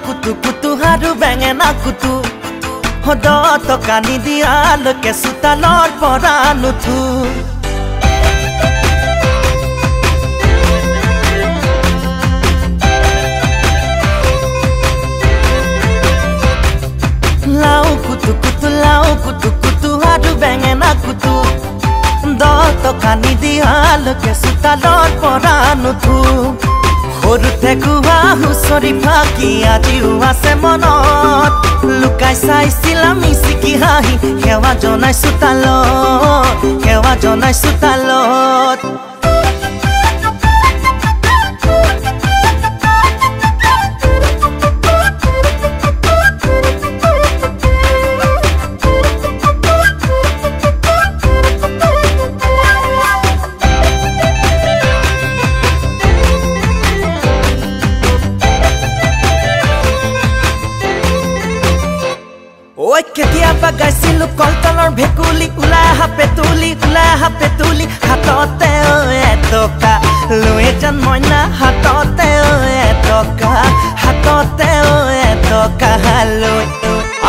कुतु कुतु हारू बेंगेना कुतु हदत कानी दियाल के सुतालर परानु थू लाओ कुतु कुतु हारू बेंगेना कुतु दत कानी दियाल के सुतालर परानु थू সৰুতে গুৱা হুঁচৰি ফাকি আজিও আছে মনত লুকাই চাইছিলা মিচিকি হাঁহি সেৱা জনাইছো তালত কেতিয়াবা গাইছিলো কলতলৰ ভেকুলি ওলাই হাপে তুলি হাততে এটকা লৈ যান মইনা হাততে এটকা লৈ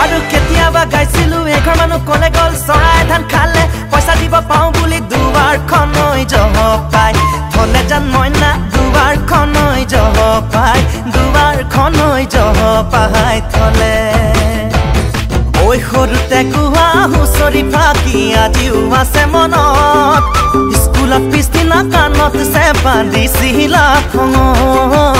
আৰু কেতিয়াবা গাইছিলো এঘৰ মানুহ কলে গল চৰাই ধান খালে পইচা দিব পাওঁ বুলি দুৱাৰখন জহ পাই থলে যান মইনা দুৱাৰখন জহ পাই থলে ওই সৰুতে গুৱা হুঁচৰি ফাকি আজিও আছে মনত স্কুলত পিছদিনা কাণত চেপা দিছিলা খঙত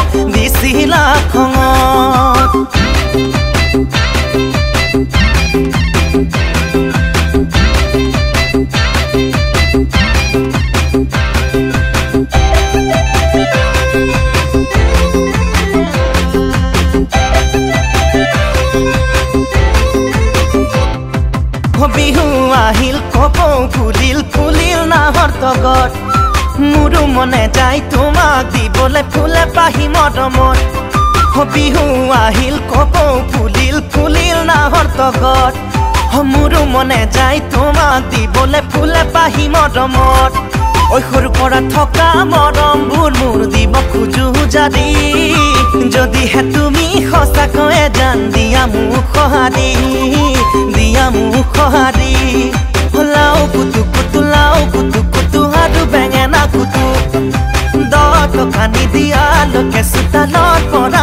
বিহু আহিল কপৌ ফুলিল নাহৰ তগত মোৰো মনে যায় তোমাক দিবলে ফুলে পাহি মৰমত বিহু আহিল কপৌ ফুলিল নাহৰ তগত মোৰো মনে যায় তোমাক দিবলে ফুলে পাহি মৰমত ঐ সৰু পৰা থকা মৰমবোৰ মোৰ দিব খোজো জাৰি যদিহে তুমি সঁচাকৈয়ে জান দিয়া মোক সহাৰি লাও কুতু কুতু হাৰু বেঙেনা কুতু দত কানি দিয়ালকে চোতালৰ পৰা